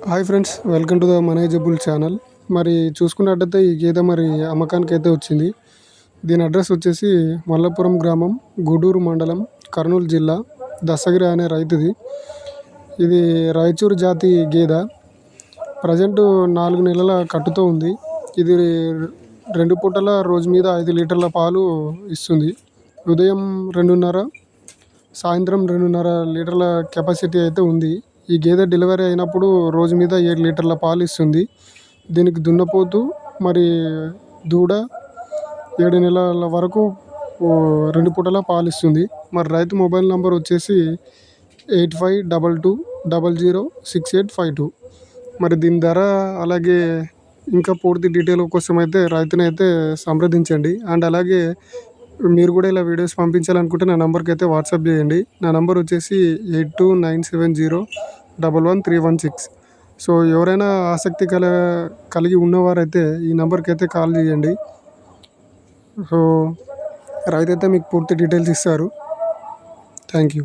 Hi friends, welcome to the manageable channel. మరి చూసుకున్నట్టయితే ఈ గేదె మరి అమ్మకానికి అయితే వచ్చింది. దీని అడ్రస్ వచ్చేసి మల్లపురం గ్రామం, గూడూరు మండలం, కర్నూలు జిల్లా, దశగిరి అనే రైతుది. ఇది రాయచూరు జాతి గేదె. ప్రజెంట్ 4 నెలల కట్టుతో ఉంది. ఇది 2 పూటల రోజు మీద 5 లీటర్ల పాలు ఇస్తుంది. ఉదయం 2:30, సాయంత్రం 2:30 లీటర్ల కెపాసిటీ అయితే ఉంది. ఈ గేదె డెలివరీ అయినప్పుడు రోజు మీద 7 లీటర్ల పాలు ఇస్తుంది. దీనికి దున్నపోతు మరి దూడ 7 నెలల వరకు 2 పూటల పాలు ఇస్తుంది. మరి రైతు మొబైల్ నంబర్ వచ్చేసి 8522006852. మరి దీని ధర అలాగే ఇంకా పూర్తి డీటెయిల్ కోసం అయితే రైతుని అయితే సంప్రదించండి. అండ్ అలాగే మీరు కూడా ఇలా వీడియోస్ పంపించాలనుకుంటే నా నెంబర్కి అయితే వాట్సాప్ చేయండి. నా నెంబర్ వచ్చేసి 8297011316. సో ఎవరైనా ఆసక్తి కలిగి ఉన్నవారైతే ఈ నెంబర్కి అయితే కాల్ చేయండి. సో రైతు అయితే మీకు పూర్తి డీటెయిల్స్ ఇస్తారు. Thank you.